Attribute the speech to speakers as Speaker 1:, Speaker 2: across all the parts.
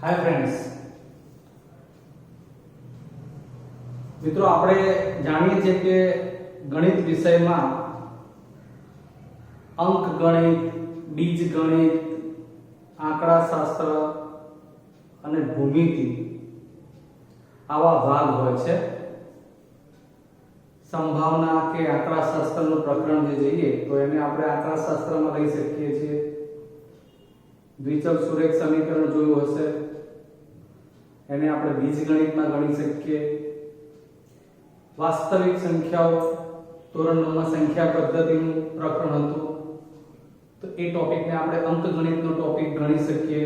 Speaker 1: Hi friends, मित्रों આપણે જાણીએ છીએ કે ગણિત વિષયમાં અંક ગણિત, બીજ ગણિત, આંકડાશાસ્ત્ર અને ભૂમિતિ આવા ભાગ હોય છે। સંભાવના કે આંકડાશાસ્ત્રનું પ્રકરણ જે જોઈએ તો એને આપણે આંકડાશાસ્ત્રમાં લઈ શકીએ છીએ। દ્વિચલ સુરેખ સમીકરણ જોયું હશે, એને આપણે બીજગણિતમાં ગણી શકીએ। વાસ્તવિક સંખ્યાઓ ધોરણ 9 માં સંખ્યા પદ્ધતિનું પ્રકરણ હતું તો એ ટોપિકને આપણે અંકગણિતનો ટોપિક ગણી શકીએ।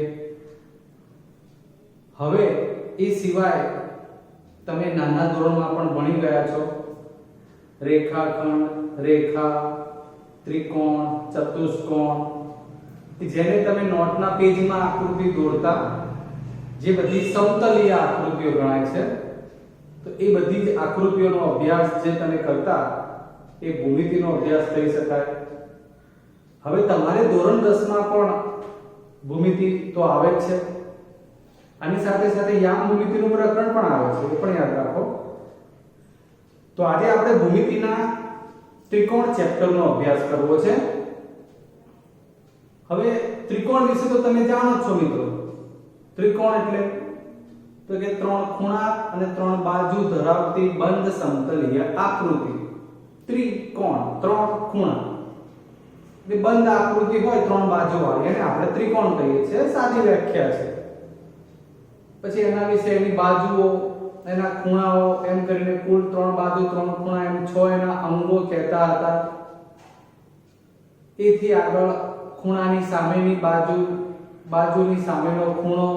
Speaker 1: હવે એ સિવાય તમે નાના ધોરણમાં પણ ભણી ગયા છો રેખાખંડ, રેખા, ત્રિકોણ, ચતુષ્કોણ, જેને તમે નોટના પેજમાં આકૃતિ દોરતા જે બધી સમતલીય આકૃતિઓ ગણાય છે તો એ બધી જ આકૃતિઓનો અભ્યાસ જે તમે કરતા એ ભૂમિતિનો અભ્યાસ કહી શકાય। હવે તમારે ધોરણ 10 માં પણ ભૂમિતિ તો આવે જ છે, આની સાથે સાથે યામ ભૂમિતિનું પ્રકરણ પણ આવે છે, એ પણ યાદ રાખો। તો આજે આપણે ભૂમિતિના ત્રિકોણ ચેપ્ટરનો અભ્યાસ કરવો છે। હવે ત્રિકોણ વિશે તો તમે જાણો છો મિત્રો। ત્રિકોણ એટલે તો કે ત્રણ ખૂણા અને ત્રણ બાજુ ધરાવતી બંધ સમતલીય આકૃતિ। ત્રિકોણ ત્રણ ખૂણા એટલે બંધ આકૃતિ હોય ત્રણ બાજુ વાળી એને આપણે ત્રિકોણ કહીએ છીએ, સાદી વ્યાખ્યા છે। પછી એના વિશે એની બાજુઓ, એના ખૂણાઓ એમ કરીને કુલ ત્રણ બાજુ ત્રણ ખૂણા એમ 6 એના અંગો કહેતા હતા। એથી આગળ ખૂણાની સામેની બાજુ, બાજુની સામેનો ખૂણો,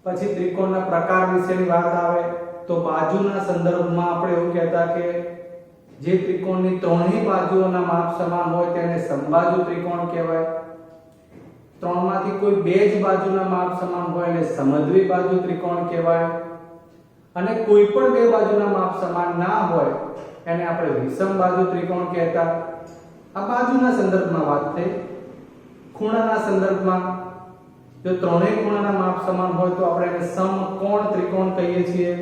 Speaker 1: પછી ત્રિકોણના પ્રકાર વિશેની વાત આવે તો બાજુના સંદર્ભમાં આપણે એવું કહેતા કે જે ત્રિકોણની ત્રણેય બાજુઓના માપ સમાન હોય તેને સમબાજુ ત્રિકોણ કહેવાય। ત્રણમાંથી કોઈ બે જ બાજુના માપ સમાન હોય એને સમદ્વિ બાજુ ત્રિકોણ કહેવાય। અને કોઈ પણ બે બાજુના માપ સમાન ના હોય એને આપણે વિષમ બાજુ ત્રિકોણ કહેતા। આ બાજુના સંદર્ભમાં વાત થઈ। ખૂણાના સંદર્ભમાં જો ત્રણેય ખૂણાના માપ સમાન હોય તો આપણે એને સમકોણ ત્રિકોણ કહીએ છીએ।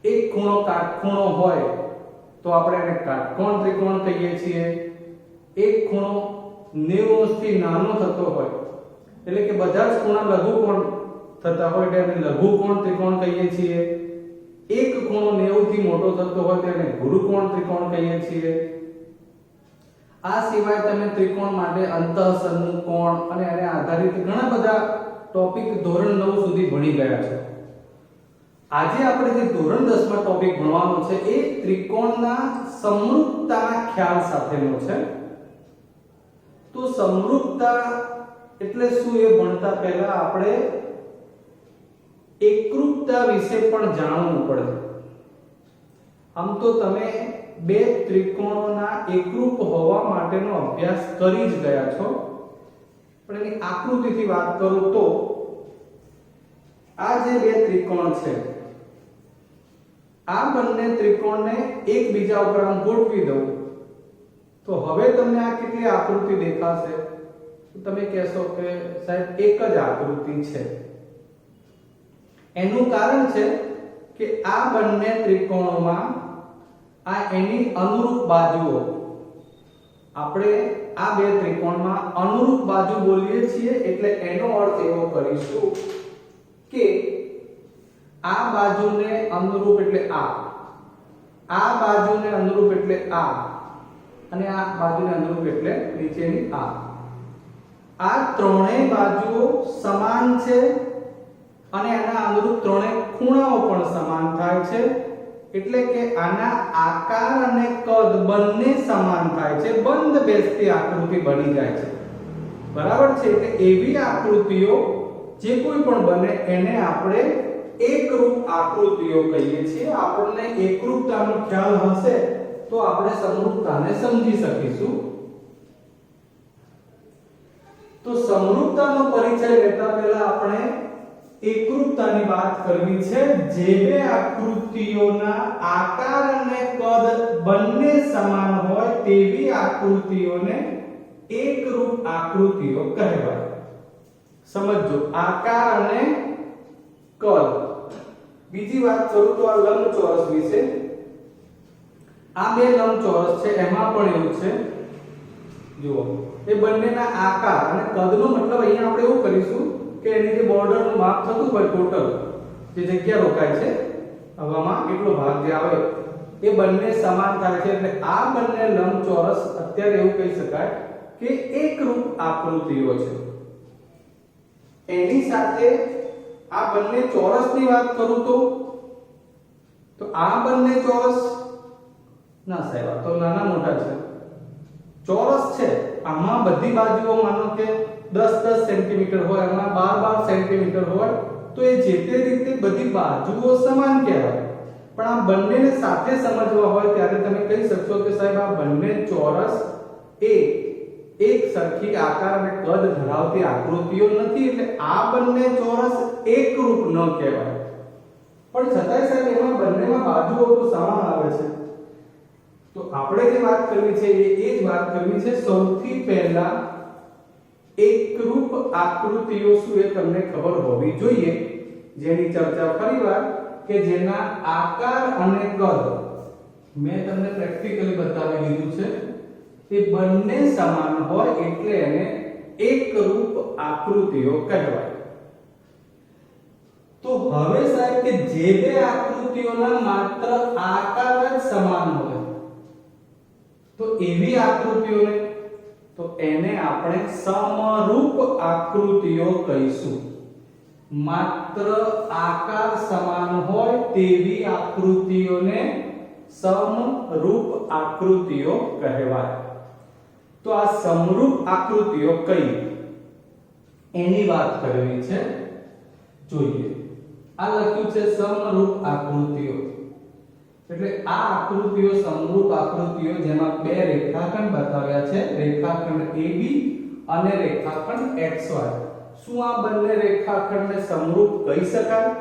Speaker 1: એક ખૂણો કાટખૂણો હોય તો આપણે એને કાટકોણ ત્રિકોણ કહીએ છીએ। એક ખૂણો 90 અંશથી નાનો થતો હોય એટલે કે બધા જ ખૂણા લઘુકોણ થતા હોય એટલે એને લઘુકોણ ત્રિકોણ કહીએ છીએ। એક ખૂણો 90 થી મોટો થતો હોય તો એને ગુરુકોણ ત્રિકોણ કહીએ છીએ। આ સિવાય તમે ત્રિકોણ માટે અંતઃસમૂહ કોણ અને એને આધારિત ઘણા બધા ટોપિક ધોરણ 9 સુધી ભણી ગયા છો। આજે આપણે જે ધોરણ 10 માં ટોપિક ભણવાનો છે એ ત્રિકોણના સમરૂપતાના ખ્યાલ સાથેનો છે। તો સમરૂપતા એટલે શું એ ભણતા પહેલા આપણે એકરૂપતા વિશે પણ જાણવું પડે। આમ તો તમે બે ત્રિકોણોના એકરૂપ હોવા માટેનો અભ્યાસ કરી જ ગયા છો, પણ એની આકૃતિથી વાત કરું તો આ જે બે ત્રિકોણ છે આ બંને ત્રિકોણને એકબીજા ઉપર આમ ગોઠવી દઉં તો હવે તમને આ કેટલી આકૃતિ દેખાશે? તો તમે કહેશો કે સાહેબ એક જ આકૃતિ છે। એનું કારણ છે કે આ બંને ત્રિકોણોમાં આ એની અનુરૂપ બાજુઓ, આપણે આ બે ત્રિકોણમાં અનુરૂપ બાજુ બોલીએ છીએ એટલે એનો અર્થ એવો કરીશું કે આ બાજુને અનુરૂપ એટલે આ બાજુને અનુરૂપ એટલે આ, અને આ બાજુને અનુરૂપ એટલે નીચેની આ ત્રણેય બાજુઓ સમાન છે અને આના અનુરૂપ ત્રણેય ખૂણાઓ પણ સમાન થાય છે એટલે કે આના આકાર અને કદ બંને સમાન થાય છે, બંધ બેસતી આકૃતિ બની જાય છે। બરાબર છે? એટલે એવી આકૃતિઓ જે કોઈ પણ બને એને આપણે એકરૂપ આકૃતિઓ કહીએ છીએ। આપણને એકરૂપતાનો ખ્યાલ હશે તો આપણે સમરૂપતાને સમજી શકીશું। તો સમરૂપતાનો પરિચય લેતા પહેલા આપણે એકરૂપતાની વાત કરવી છે। જે બે આકૃતિઓના આકાર અને કદ બંને સમાન હોય તેવી આકૃતિઓને એકરૂપ આકૃતિઓ કહેવાય। સમજો આકાર અને કદ. બીજી વાત કરું તો આ લંબચોરસ વિશે. આ બે લંબચોરસ છે, એમાં પણ એવું છે. જુઓ, એ બંનેના આકાર અને કદનો મતલબ અહીંયા આપણે એવું કરીશું કે એની જે બોર્ડરનું માપ થતું હોય ટોટલ જે જગ્યા રોકાય છે હવામાં કેટલો ભાગ જે આવે એ બંને સમાન થાય છે. એટલે આ બંને લંબચોરસ અત્યારે એવું કહી શકાય કે એકરૂપ આકૃતિઓ છે. એની સાથે આ બંને ચોરસની વાત કરું તો આ બંને ચોરસ ના સાહેબ આ તો નાના મોટા છે. ચોરસ છે, આમાં બધી બાજુઓ માનો કે 10-10 સેન્ટીમીટર હોય, આમાં 12-12 સેન્ટીમીટર હોય, તો એ જે તે રીતે બધી બાજુઓ સમાન કહેવાય. પણ આ બંનેને સાથે સમજવા હોય ત્યારે તમે કહી શકશો કે સાહેબ આ બંને ચોરસ એ એક સરખી આકાર અને કદ ધરાવતી આકૃતિઓ નથી, એટલે આ બંને ચોરસ એકરૂપ ન કહેવાય. પણ છતાંય સાહેબ એમાં બંનેમાં બાજુઓ તો સમાન આવે છે. તો આપણે જે વાત કરવી છે એ જ વાત કરવી છે. સૌથી પહેલા એકરૂપ આકૃતિઓ શું એ તમને ખબર હોવી જોઈએ, જેની ચર્ચા ફરીવાર કે જેના આકાર અને કદ મેં તમને પ્રેક્ટિકલી બતાવી દીધું છે. એ બંને સમાન હોય એટલે એને એકરૂપ આકૃતિઓ કહેવાય. તો હવે સાહેબ કે જે બે આકૃતિઓના માત્ર આકાર જ સમાન હોય તો એવી આકૃતિઓને તો એને આપણે સમરૂપ આકૃતિઓ કહીશું. માત્ર આકાર સમાન હોય તેવી આકૃતિઓને સમરૂપ આકૃતિઓ કહેવાય. તો આ સમરૂપ આકૃતિઓ કઈ એની વાત કરવી છે. જોઈએ, આ લખ્યું છે સમરૂપ આકૃતિઓ. એટલે આ આકૃતિઓ સમરૂપ આકૃતિઓ જેમાં બે રેખાખંડ બતાવ્યા છે, રેખાખંડ AB અને રેખાખંડ XY. શું આ બંને રેખાખંડને સમરૂપ કહી શકાય?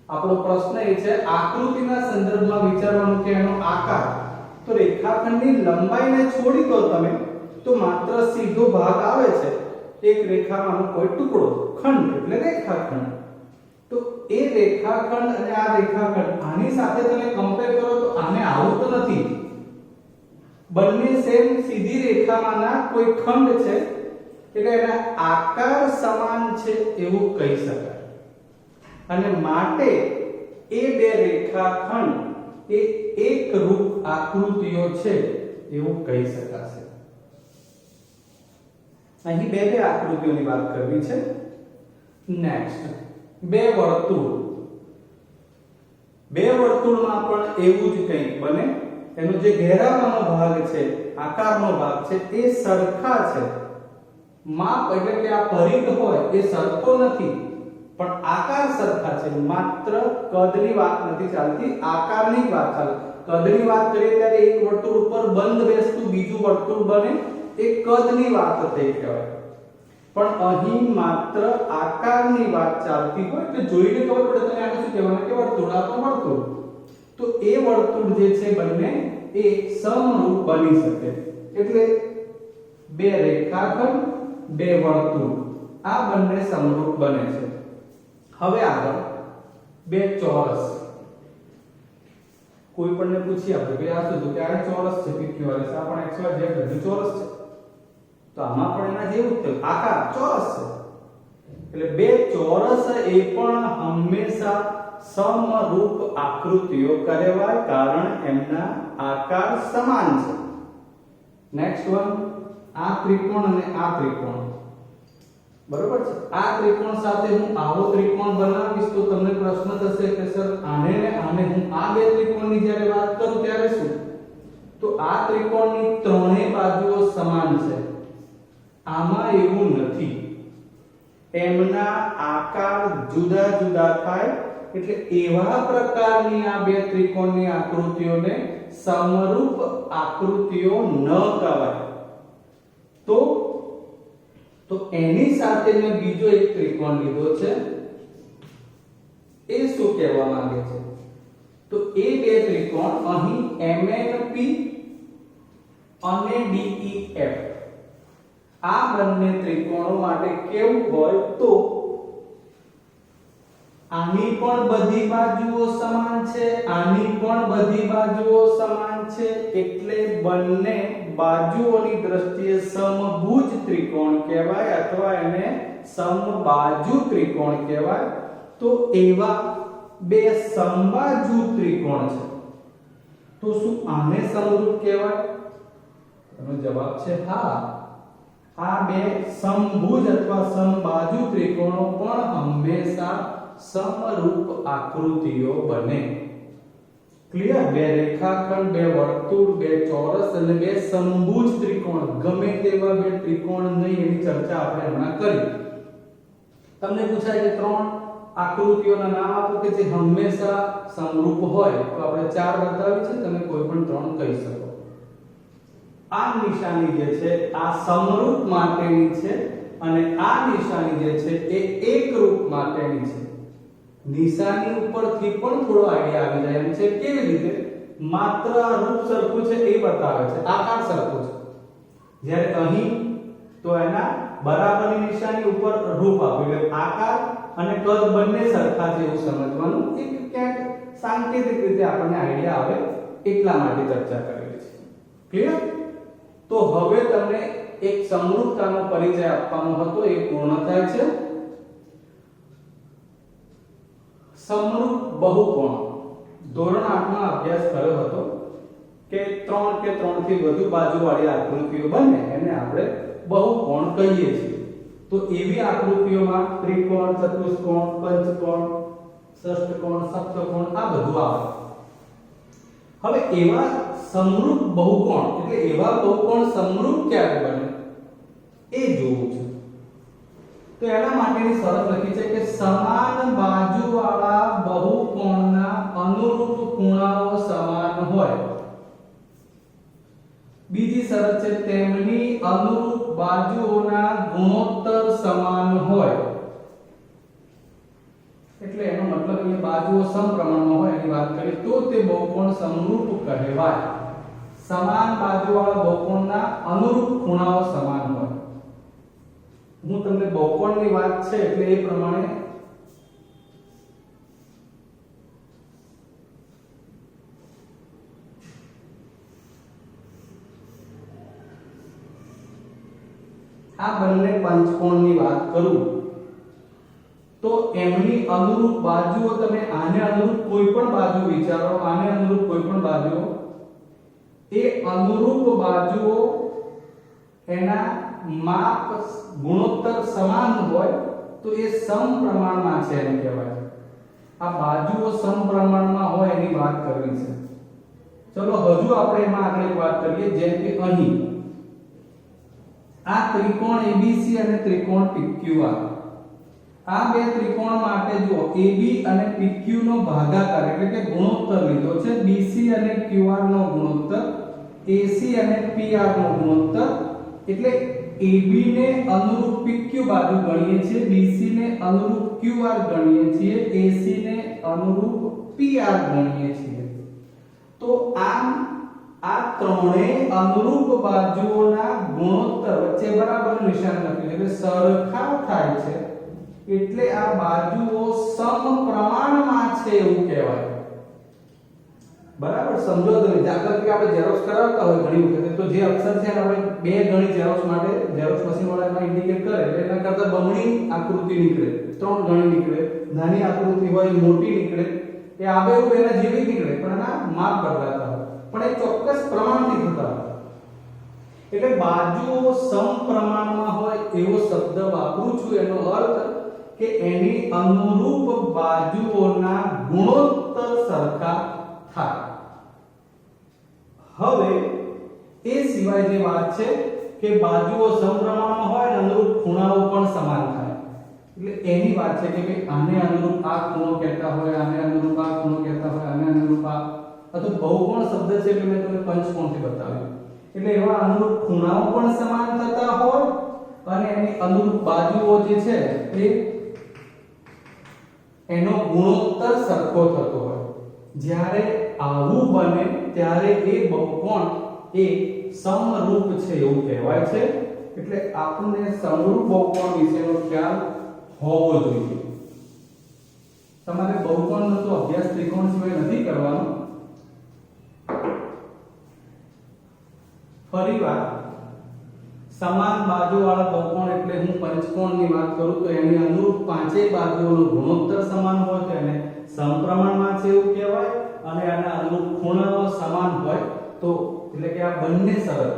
Speaker 1: આપણો પ્રશ્ન એ છે આકૃતિના સંદર્ભમાં વિચારવાનું કે એનો આકાર. તો રેખાખંડની લંબાઈને છોડી દો તમે તો માત્ર સીધો ભાગ આવે છે, એક રેખામાંનો કોઈ ટુકડો, ખંડ એટલે રેખાખંડ. તો એ રેખાખંડ અને આ રેખાખંડ આની સાથે તમે કમ્પેર કરો તો આને આવું તો નથી. બંને સેમ સીધી રેખામાંના કોઈ ખંડ છે એટલે એના આકાર સમાન છે એવું કહી શકાય. અને માટે એ બે રેખાખંડ એ એકરૂપ આકૃતિઓ છે એવું કહી શકાશે. અહીં બે આકૃતિઓની વાત કરવી છે. નેક્સ્ટ, બે વર્તુળ. બે વર્તુળમાં પણ એવું જ કંઈક બને. એનો જે ઘેરાવાનો ભાગ છે, આકારનો ભાગ છે, એ સરખા છે. માપ એટલે કે આ પરિઘ હોય એ સરખો નથી, પણ આકાર સરખા છે. માત્ર કદની વાત નથી ચાલતી, આકારની જ વાત ચાલે. કદની વાત કરીએ ત્યારે એક વર્તુળ ઉપર બંધ બેસતું બીજું વર્તુળ બને, એ કદની વાત થઈ કહેવાય. પણ અહીં માત્ર આકારની વાત ચાલતી હોય કે જોઈને ખબર પડે તમે આને શું કહેવાના કે વર્તુળ, આ તો વર્તુળ. તો એ વર્તુળ જે છે બંને એ સમરૂપ બની શકે. એટલે બે રેખાખંડ, બે વર્તુળ, આ બંને સમરૂપ બને છે. હવે આગળ બે ચોરસ. કોઈ પણને પૂછીએ આપણે કે આ શું, તો કે આ ચોરસ છે, PQRS, આ પણ XY Z બધું ચોરસ છે. તો આમાં પણ એના જેવું જ આકાર ચોરસ છે. એટલે બે ચોરસ એ પણ હંમેશા સમરૂપ આકૃતિઓ કહેવાય, કારણ એમના આકાર સમાન છે. નેક્સ્ટ વન, આ ત્રિકોણ અને આ ત્રિકોણ. બરોબર છે. આ ત્રિકોણ સાથે હું આવો ત્રિકોણ બનાવીશ તો તમને પ્રશ્ન થશે કે સર આને ને આને હું આ બે ત્રિકોણની જ્યારે વાત કરું ત્યારે શું? તો આ ત્રિકોણની ત્રણેય બાજુઓ સમાન છે. આમાં એવું નથી. એમના આકાર જુદા જુદા થાય એટલે એવા પ્રકારની આ બે ત્રિકોણની આકૃતિઓને સમરૂપ આકૃતિઓ ન કહેવાય. તો એની સાથે મેં બીજો એક ત્રિકોણ લીધો છે. એ શું કહેવા માંગે છે? તો એ બે ત્રિકોણ અહીં MNP અને DEF, આ બંને ત્રિકોણો માટે કેવું હોય તો આની પણ બધી બાજુઓ સમાન છે, આની પણ બધી બાજુઓ સમાન છે, એટલે બંને બાજુઓની દ્રષ્ટિએ સમભુજ ત્રિકોણ કહેવાય અથવા એને સમબાજુ ત્રિકોણ કહેવાય. તો એવા બે સમબાજુ ત્રિકોણ છે તો શું આને સમરૂપ કહેવાય? એનો જવાબ છે હા. આ બે સમભુજ અથવા સમબાજુ ત્રિકોણો પણ હંમેશા સમરૂપ આકૃતિઓ બને. ક્લિયર? બે રેખાખંડ, બે વર્તુળ, બે ચોરસ અને બે સમભુજ ત્રિકોણ, ગમે તેવા બે ત્રિકોણ નહીં, એની ચર્ચા આપણે હમણાં કરી. તમને પૂછાય કે ત્રણ આકૃતિઓના નામ આપો કે જે હંમેશા સમરૂપ હોય, તો આપણે ચાર બતાવી છે, તમે કોઈ પણ ત્રણ કહી શકો. આ નિશાની જે છે આ સમરૂપ માટેની છે અને આ નિશાની જે છે એ એકરૂપ માટેની છે. નિશાની ઉપરથી પણ થોડો આઈડિયા આવી જાય એમ છે. કેવી રીતે? માત્ર આ રૂપ સરખું છે એ બતાવે છે, આકાર સરખો છે. જ્યારે અહીં તો એના બરાબરની નિશાની ઉપર રૂપ આપ્યું, એટલે આકાર અને કદ બંને સરખા છે એવું સમજવાનું. એક ક્યાંક સાંકેતિક રીતે આપણને આઈડિયા આવે એટલા માટે ચર્ચા કરેલી છે. ક્લિયર? તો હવે તમને એક સમરૂપતાનો પરિચય આપવાનો હતો, એ પૂર્ણ થાય છે. સમરૂપ બહુકોણ ધોરણ 8 માં અભ્યાસ કર્યો હતો કે ત્રણ કે ત્રણથી વધુ બાજુવાળી આકૃતિઓ બને એને આપણે બહુકોણ કહીએ છીએ. તો એવી આકૃતિઓમાં ત્રિકોણ, ચતુષ્કોણ, પંચકોણ, ષષ્ઠકોણ, સપ્તકોણ આ બધું આવે. હવે એવા સમરૂપ બહુકોણ એટલે એવા બહુકોણ સમરૂપ ક્યારે બને એ જોવું છે. તો એના માટેની શરત લખી છે કે સમાન બાજુવાળા બહુકોણના અનુરૂપ ખૂણાઓ સમાન હોય. બીજી શરત છે તેમની અનુરૂપ બાજુઓના ગુણોત્તર સમાન હોય. એટલે એનો મતલબ એ બાજુઓ સમપ્રમાણમાં હોય એની વાત કરીએ તો તે બહુકોણ સમરૂપ કહેવાય. સમાન બાજુવાળા બહુકોણના અનુરૂપ ખૂણાઓ સમાન હોય. હું તમને બહુકોણની વાત છે એટલે એ પ્રમાણે આ બંને પંચકોણની વાત કરું તો એમની અનુરૂપ બાજુઓ તમે આને અનુરૂપ કોઈ પણ બાજુ વિચારો, આને અનુરૂપ કોઈ પણ બાજુ, એ અનુરૂપ બાજુઓ એના માપ ગુણોત્તર સમાન હોય તો એ સમપ્રમાણમાં છે એમ કહેવાય. આ બાજુઓ સમપ્રમાણમાં હોય એની વાત કરવી છે. ચલો હજુ આપણે એમાં આગળ એક વાત કરીએ. જેમ કે અહીં આ ત્રિકોણ ABC અને ત્રિકોણ PQR, આ બે ત્રિકોણ માટે જો AB અને PQ નો ભાગાકાર એટલે કે ગુણોત્તર લીધો છે, BC અને QR નો ગુણોત્તર, AC અને PR નો ગુણોત્તર, એટલે AB ને અનુરૂપ PQ બાજુ ગણીએ છીએ, BC ને અનુરૂપ QR ગણીએ છીએ, AC ને અનુરૂપ PR ગણીએ છીએ. તો આમ આ ત્રણેય અનુરૂપ બાજુઓના ગુણોત્તર વચ્ચે બરાબર નિશાન લખ્યું એટલે સરખા થાય છે, એટલે આ બાજુઓ સમપ્રમાણમાં છે એવું કહેવાય. બરાબર સમજો તમે. દાખલા તરીકે આપણે ઝેરોક્સ કરાવતા હોય ઘણી વખત તો જે અક્ષર છે આપણે બે ગણી ઝેરોક્સ માટે ઝેરોક્સ મશીન વાળામાં ઇન્ડિકેટ કરે એટલે એના કરતા બમણી આકૃતિ નીકળે, ત્રણ ગણી નીકળે. નાની આકૃતિ હોય મોટી નીકળે, એ આબેહૂબ એના જેવી નીકળે પણ એના માપ બદલાતા હોય, પણ એ ચોક્કસ પ્રમાણથી થતા હોય. એટલે બાજુઓ સમપ્રમાણમાં હોય એવો શબ્દ વાપરું છું. એનો અર્થ કે એની અનુરૂપ બાજુઓના ગુણોત્તર સરખા થાય. હવે એ સિવાય જે વાત છે કે બાજુઓ સમપ્રમાણમાં હોય અને અનુરૂપ ખૂણાઓ પણ સમાન થાય, એટલે એની વાત છે કે ભાઈ આને અનુરૂપ આ ખૂણો કહેતા હોય, આને અનુરૂપ આ ખૂણો કહેતા હોય, આને અનુરૂપ આ અથવા બહુકોણ શબ્દ છે કે મેં તમને પંચકોણથી બતાવ્યું. એટલે એવા અનુરૂપ ખૂણાઓ પણ સમાન થતા હોય અને એની અનુરૂપ બાજુઓ જે છે એ એનો ગુણોત્તર સરખો થતો હોય. જ્યારે આવું બને ત્યારે એ બહુકોણ એ સમરૂપ છે એવું કહેવાય છે. એટલે આપણને સમરૂપ બહુકોણ વિશેનો ખ્યાલ હોવો જોઈએ. તમારે બહુકોણનો તો અભ્યાસ ત્રિકોણ સિવાય નથી કરવાનો. ફરીવાર સમાન બાજુવાળા બહુકોણ એટલે હું પંચકોણની વાત કરું તો એની અનુરૂપ પાંચેય બાજુઓનો ગુણોત્તર સમાન હોય તો એને સમપ્રમાણમાં છે એવું કહેવાય, અને આના અનુરૂપ ખૂણાઓ સમાન હોય તો એટલે કે આ બંને શરત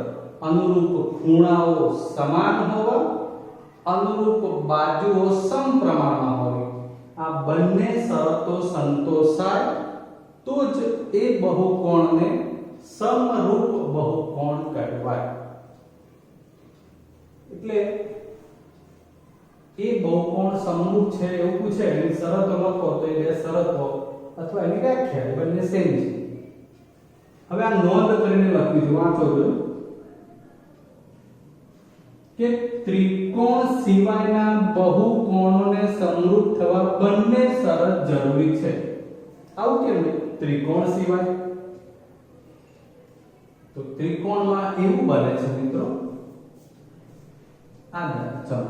Speaker 1: અનુરૂપ ખૂણાઓ સમાન હોવા, અનુરૂપ બાજુઓ સમપ્રમાણમાં હોવી, આ બંને શરતો સંતોષાય તો જ એ બહુકોણને સમરૂપ બહુકોણ કહેવાય. એટલે એ બહુકોણ સમરૂપ છે એવું પૂછે એની શરતો લખો તો એ બે શરતો અથવા એની વ્યાખ્યા બંને સેમ છે. હવે આ નોંધ કરીને લખ્યું છે, વાંચો જો કે ત્રિકોણ સિવાયના બહુકોણોને સમરૂપ થવા બંને શરત જરૂરી છે. આવું કેમ? ત્રિકોણ સિવાય તો ત્રિકોણમાં એવું બને છે મિત્રો, ચલો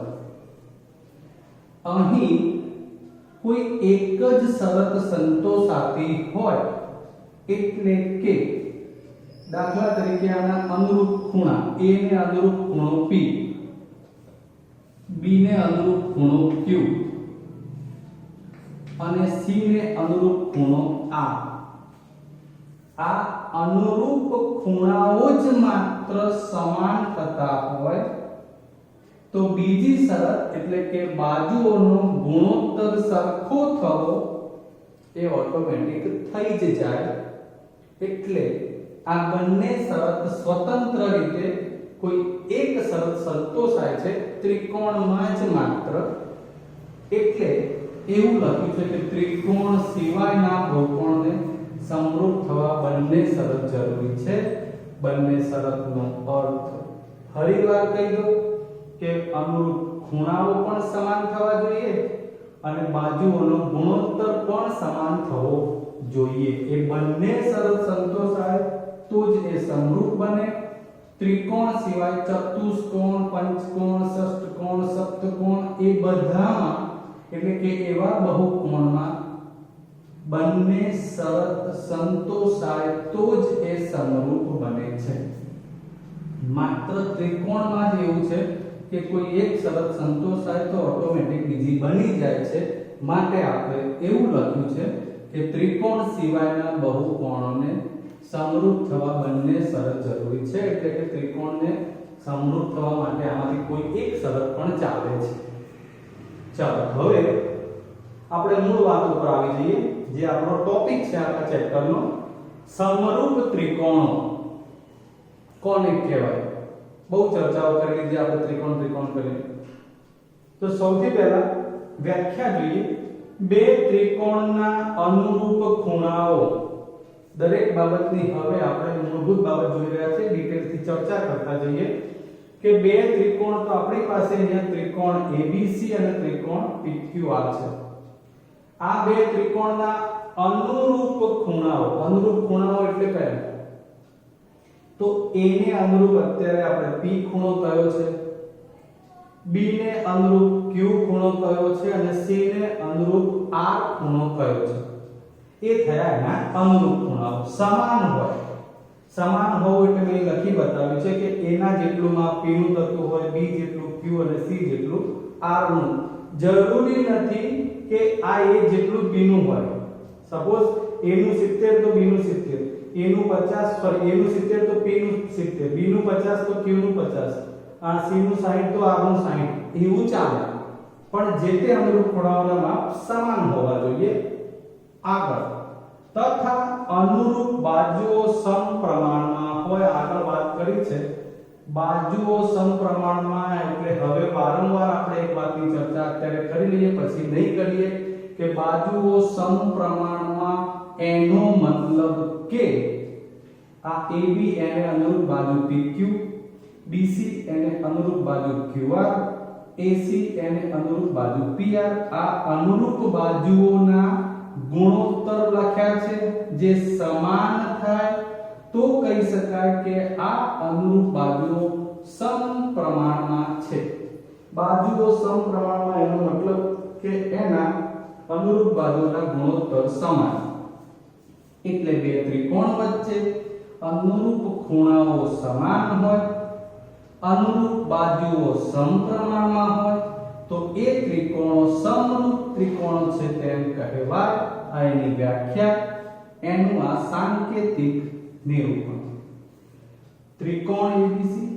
Speaker 1: અહીં કોઈ એક જ શરત સંતોષાતી હોય એટલે કે દાખલા તરીકે આના અનુરૂપ ખૂણા a ને અનુરૂપ ખૂણો p, b ને અનુરૂપ ખૂણો q અને c ને અનુરૂપ ખૂણો r. આ અનુરૂપ ખૂણાઓ જ માત્ર સમાન થતા હોય તો બીજી શરત એટલે કે બાજુઓનો ગુણોત્તર સરખો થવો એ ઓટોમેટિક થઈ જ જાય. એટલે આ બંને શરત સ્વતંત્ર રીતે કોઈ એક શરત સંતોષાય છે ત્રિકોણમાં જ માત્ર. એટલે એવું લખ્યું છે કે ત્રિકોણ સિવાયના બહુકોણને સમરૂપ થવા બંને શરત જરૂરી છે. બંને શરતનો અર્થ ફરીવાર કહી દો કે અનુરૂપ ખૂણાઓ પણ સમાન થવા જોઈએ અને બાજુઓનો ગુણોત્તર પણ સમાન થવો જોઈએ. એ બંને શરત સંતોષાય તો જ એ સમરૂપ બને. ત્રિકોણ સિવાય ચતુષ્કોણ, પંચકોણ, ષષ્ઠકોણ, સપ્તકોણ એ બધામાં એટલે કે એવા બહુકોણમાં બંને શરત સંતોષાય તો જ એ સમરૂપ બને છે. માત્ર ત્રિકોણમાં જ એવું છે કે કોઈ એક શરત સંતોષાય તો ઓટોમેટિક બીજી બની જાય છે. માટે આપણે એવું લખ્યું છે કે ત્રિકોણ સિવાયના બહુકોણોને સમરૂપ થવા બંને શરત જરૂરી છે. એટલે કે ત્રિકોણને સમરૂપ થવા માટે આમાંથી કોઈ એક શરત પણ ચાલે છે. ચાલો હવે આપણે મૂળ વાત ઉપર આવી જઈએ, જે આપણો ટોપિક છે આપણા ચેપ્ટરનો. સમરૂપ ત્રિકોણો કોને કહેવાય? બહુ ચર્ચાઓ કરી લીધી આપણે ત્રિકોણ કરીને. તો સૌથી પહેલા વ્યાખ્યા જોઈએ. બે ત્રિકોણના અનુરૂપ ખૂણાઓ. દરેક બાબતની હવે આપણે મૂળભૂત બાબત જોઈ રહ્યા છે, ડિટેલથી ચર્ચા કરતા જઈએ કે બે ત્રિકોણ તો આપણી પાસે અહીંયા ત્રિકોણ ABC અને ત્રિકોણ PQR છે. આ બે ત્રિકોણના અનુરૂપ ખૂણાઓ એટલે કયા? તો A ને અનુરૂપ અત્યારે આપણે P ખૂણો કયો છે, B ને અનુરૂપ Q ખૂણો કયો છે અને C ને અનુરૂપ R ખૂણો કયો છે. એ થયા એના અનુરૂપ ખૂણાઓ. સમાન હોવું એટલે મેં લખી બતાવ્યું છે કે A ના જેટલું માપ P નું થતું હોય, B જેટલું Q અને C જેટલું R નું. જરૂરી નથી કે આ A જેટલું B નું હોય. સપોઝ A નું 70 તો B નું 70, A નું 50 સોરી A નું 70 તો P નું 70, B નું 50 તો Q નું 50, આ C નું 60 તો R નું 60, એવું ચાલે. પણ જે તે અનુરૂપ ખૂણાઓના માપ સમાન હોવા જોઈએ. આગળ તથા અનુરૂપ બાજુઓ સમપ્રમાણમાં હોય. આગળ વાત કરી છે બાજુઓ સમપ્રમાણમાં, એટલે હવે વારંવાર આપણે એક વાતની ચર્ચા અત્યારે કરી લઈએ, પછી નહીં કરીએ કે બાજુઓ સમપ્રમાણમાં એનો મતલબ કે આ AB એને અનુરૂપ બાજુ PQ, BC એને અનુરૂપ બાજુ QR, AC એને અનુરૂપ બાજુ PR. આ અનુરૂપ બાજુઓના ગુણોત્તર લખ્યા છે જે સમાન થાય તો કહી શકાય કે આ અનુરૂપ બાજુઓ સમપ્રમાણમાં બાજુઓ સમપ્રમાણમાં એનો મતલબ કે એના અનુરૂપ બાજુના ગુણોત્તર સમાન, એટલે બે ત્રિકોણ વચ્ચે અનુરૂપ ખૂણાઓ સમાન હોય, અનુરૂપ બાજુઓ સમપ્રમાણમાં હોય તો એ ત્રિકોણો સમરૂપ ત્રિકોણ છે તેમ કહેવાય. આ એની વ્યાખ્યા, એનું આ સાંકેતિક નિરૂપણ. ત્રિકોણ એબીસી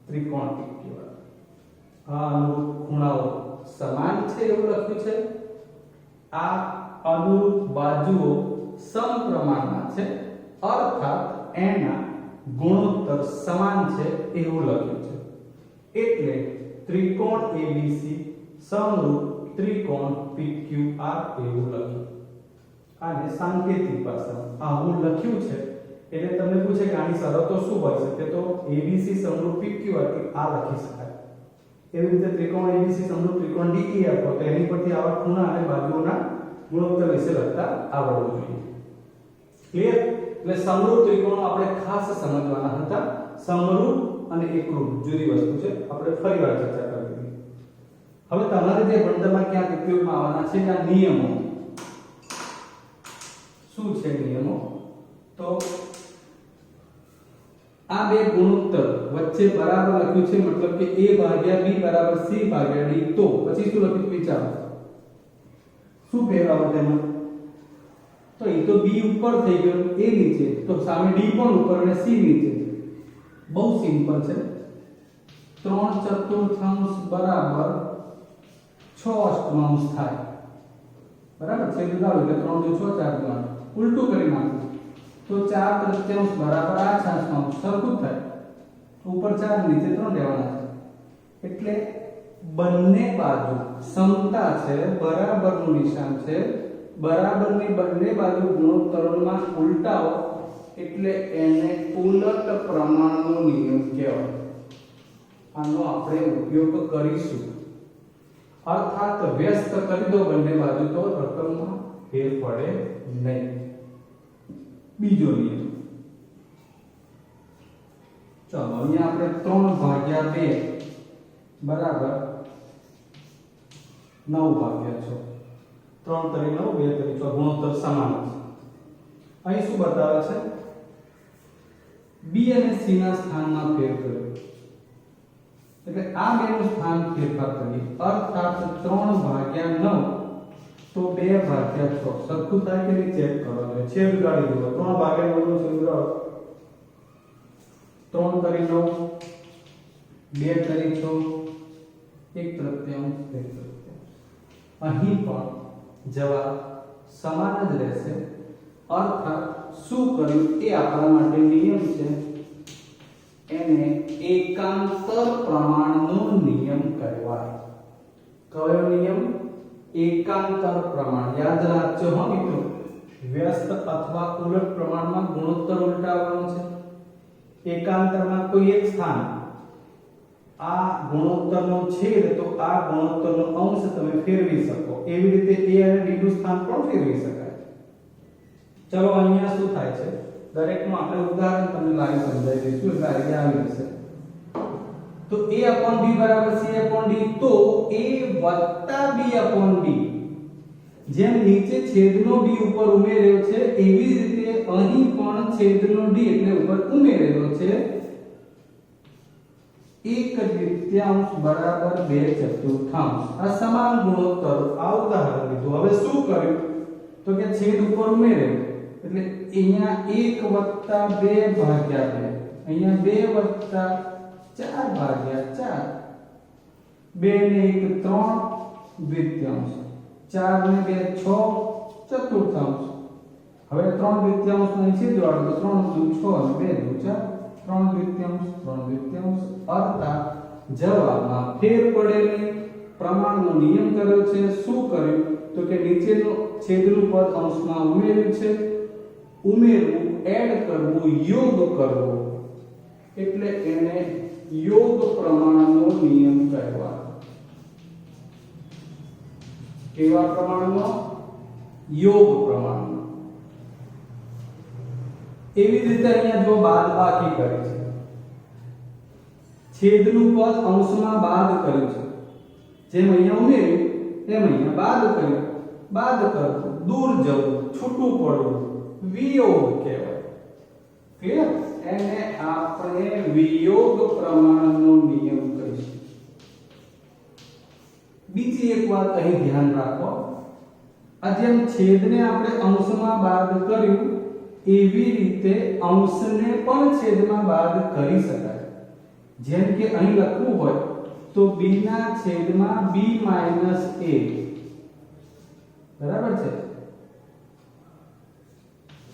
Speaker 1: ત્રિકોણ PQR, આ અનુરૂપ ખૂણાઓ સમાન છે એવું લખ્યું છે. આ અનુરૂપ બાજુઓ સમપ્રમાણમાં છે, અર્થાત એના ગુણોત્તર સમાન છે એવું લખ્યું છે. એટલે ત્રિકોણ ABC સમરૂપ ત્રિકોણ PQR એવું લખ્યું. આને સાંકેતિક ભાષામાં આવું લખ્યું છે. એટલે તમને પૂછે કે આની શરતો શું હોય શકે, તો ABC સમરૂપ PQR કે આ લખી શકાય. એવી રીતે ત્રિકોણ ABC સમરૂપ ત્રિકોણ DEF તો એની પરથી આવા ખૂણા અને બાજુઓના ગુણોત્તર વિશે લખતા આવડવું જોઈએ. ક્લિયર? એટલે સમરૂપ ત્રિકોણો આપણે ખાસ સમજવાના હતા. સમરૂપ અને એકરૂપ જુદી વસ્તુ છે, આપણે ફરીવાર ચર્ચા કરી દીધી. હવે તમારે જે ભણતરમાં ક્યાંક ઉપયોગમાં આવવાના છે કે આ નિયમો શું છે. નિયમો તો આ બે ગુણોત્તર વચ્ચે બરાબર લખ્યું છે, મતલબ કે A ભાગ્યા B બરાબર C ભાગ્યા D, તો પછી શું લખ્યું વિચારો, શું ફેરવાવો તેમાં? તો એ તો B ઉપર થઈ ગયો, A નીચે, તો સામે D પણ ઉપર અને C નીચે. બહુ સિમ્પલ છે. 3/4 બરાબર 6/8 થાય. બરાબર છે? એટલે 3 × 6 = 4. ઉલટું કરી નાખો તો 4/3 બરાબર 8/8 સરખું થાય. ઉપર 4 નીચે 3 લેવાના છે. એટલે બંને બાજુ સમતા છે, બરાબરનું નિશાન છે. બરાબરની બંને બાજુ ગુણોત્તરમાં ઉલટાવો એટલે એને ઉલટ પ્રમાણનો નિયમ કહેવાય. આનો આપણે ઉપયોગ કરીશું. અર્થાત વ્યસ્ત કરી દો બંને બાજુ તો રકમમાં ફેર પડે નહીં. બીજો નિયમ, ચાલો અહીંયા આપણે 3/2 બરાબર 9/6. 3 તરી 9, 2 તરી 6 ગુણોત્તર સમાન છે. અહીં શું બતાવે છે? B અને C ના સ્થાનમાં ફેર કર્યો, એટલે આ બેનું સ્થાન ફેરફાર કરીએ, અર્થાત 3/9 તો 2/6 સરખું થાય કે નહીં ચેક કરો. છેદ ગાડી દો. 3/9 નો છેદ ગાડો. 3 તરી 9, 2 તરી 6, 1/3. અહીં પણ જવાબ સમાન જ રહેશે. અર્થાત શું કર્યું એ આપણા માટે નિયમ છે, એને એકાંતર પ્રમાણનો નિયમ કહેવાય. કયો નિયમ? એકાંતર પ્રમાણ. યાદ રાખજો હો મિત્રો, વ્યસ્ત અથવા ઉલટ પ્રમાણમાં ગુણોત્તર ઉલટાવવાનો છે. એકાંતરમાં કોઈ એક સ્થાન, આ ગુણોત્તરનો છેદ તો આ ગુણોત્તરનો અંશ તમે ફેરવી શકો. એવી રીતે A અને D નું સ્થાન પણ ફેરવી શકાય. ચલો અહીંયા શું થાય છે, દરેકનું આપણે ઉદાહરણ તમને લાઈવ સમજાવી દઈશું એટલે આઈડિયા આવી જશે. તો A/B બરાબર C/D, તો A+B/D, જેમ નીચે છેદનો D ઉપર ઉમેર્યો છે એવી જ રીતે અહીં પણ છેદનો D એટલે ઉપર ઉમેરેલો છે. 1/3 બરાબર 2/4. આ સમાન ગુણોત્તર આ ઉદાહરણ લીધું. હવે શું કર્યું તો કે છેદ ઉપર ઉમેર્યો એટલે અહીંયા 1+2/2, અહીંયા 2+4/4, 2 ને 1 3/2, 4 ને 2 6/4. હવે 3/2 ને છેદ વાળો તો 3 × 6 અને 2 × 4 3/2. અર્થાત જવાબમાં ફેર પડે નહીં. પ્રમાણનો નિયમ કર્યો છે. શું કર્યું તો કે નીચેનો છેદનું પદ અંશમાં ઉમેર્યું છે. ઉમેરવું, એડ કરવું, યોગ કરવો એટલે એને યોગ પ્રમાણનો નિયમ કહેવાય. કેવા પ્રમાણનો? યોગ પ્રમાણનો. એવી રીતે અહીંયા જો બાદબાકી કરી છે, છેદનું પદ અંશમાં બાદ કર્યું છે, જેમ અહીંયા ઉમેર્યું એમ અહીંયા બાદ કર્યું, બાદ કરવું, દૂર જવું, છૂટું પડવું, વિયોગ કહેવાય. ક્લિયર? એને આપણે વિયોગ પ્રમાણનો નિયમ કહીશું. બીજી એક વાત અહીં ધ્યાન રાખો, આ જેમ છેદને આપણે અંશમાં બાદ કર્યું એવી રીતે અંશને પણ છેદમાં બાદ કરી શકાય. જેમ કે અહીં લખવું હોય તો b ના છેદમાં b માઈનસ a, બરાબર છે?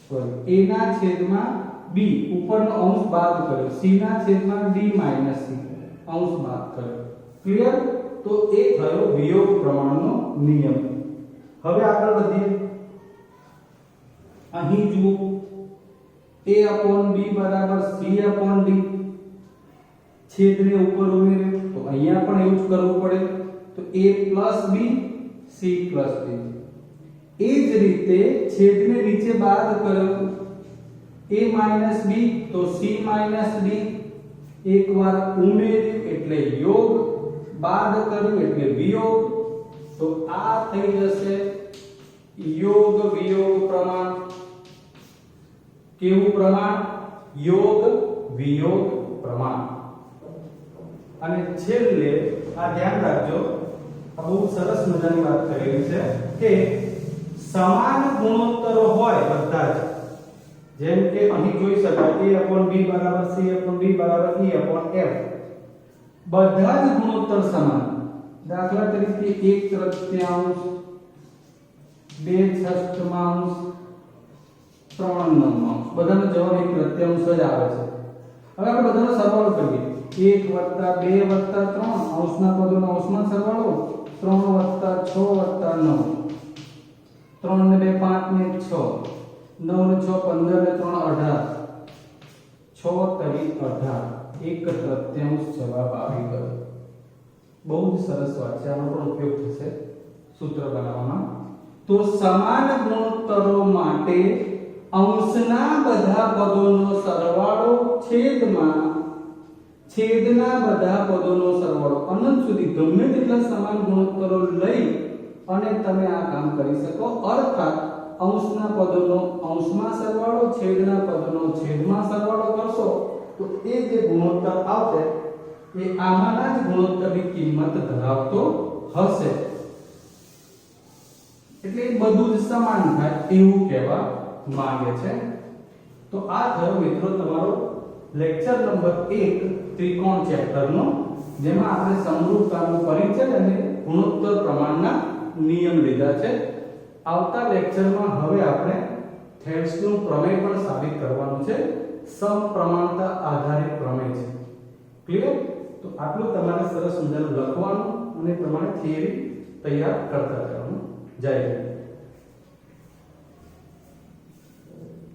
Speaker 1: સોરી, a ના છેદમાં b, ઉપરનો અંશ બાદ કર્યો, c ના છેદમાં d માઈનસ c, અંશ બાદ કર્યો. ક્લિયર? તો એ થયો વિયોગ પ્રમાણનો નિયમ. હવે આગળ વધીએ. અહીં જુઓ a/b બરાબર c/d, છેદને ઉપર ઉમેર્યો તો અહીંયા પણ એવું જ કરવું પડે, તો a+b c+d. એ જ રીતે છેદને નીચે બાદ કર્યો, a-b તો c-d, એકવાર ઉમેર્યું એટલે યોગ, બાદ કર્યું એટલે વિયોગ, તો આ થઈ જશે યોગ વિયોગ પ્રમાણ. કેવું પ્રમાણ? યોગ વિયોગ પ્રમાણ. અને છેલ્લે આ ધ્યાન રાખજો, આ બહુ સરસ મજાની વાત કરેલી છે કે સમાન ગુણોત્તરો હોય બધા જ, જેમ કે અહીં જોઈ શકાય a/b બરાબર c/d બરાબર e/f, બધા જ ગુણોત્તર સમાન. દાખલા તરીકે 1/3, 2/6, 3/9, બધાનો જવાબ 1/3 જ આવે છે. હવે આપણે બધાનો સરવાળો કરીએ, 1 + 2 + 3, અંશના પદોનો અંશમાં સરવાળો, 3 + 6 + 9, 3 ને 2 5 ને 6, 9 ને 6 15 ને 3 18, 6 તરી 18, 1/3 જવાબ આવી ગયો. બહુ જ સરસ વાત છે, આનો પણ ઉપયોગ થશે સૂત્ર બનાવવામાં. તો સમાન ગુણોત્તરો માટે અંશના બધા પદોનો સરવાળો છેદમાં છેદના બધા પદોનો સરવાળો, અનંત સુધી ગમે તેટલા સમાન ગુણોત્તરો લઈ અને તમે આ કામ કરી શકો. અર્થાત અંશના પદોનો અંશમાં સરવાળો, છેદના પદોનો છેદમાં સરવાળો કરશો તો એ જે ગુણોત્તર આવશે એ આમાંના જ ગુણોત્તરની કિંમત ધરાવતો હશે. એટલે એ બધું જ સમાન થાય એવું કહેવા માંગે છે. તો આ થયો મિત્રો તમારો લેક્ચર નંબર 1 ત્રિકોણ ચેપ્ટરનો, જેમાં આપણે સમરૂપતાનો પરિચય અને ગુણોત્તર પ્રમાણના નિયમ લીધા છે. આવતા લેક્ચરમાં હવે આપણે થેલ્સનું પ્રમેય પણ સાબિત કરવાનું છે. સમપ્રમાણતા આધારિત પ્રમેય છે. ક્લિયર? તો આટલું તમારે સરસ મજાનું લખવાનું અને પ્રમાણે થિયરી તૈયાર કરતા રહેવાનું. જય હિન્દ.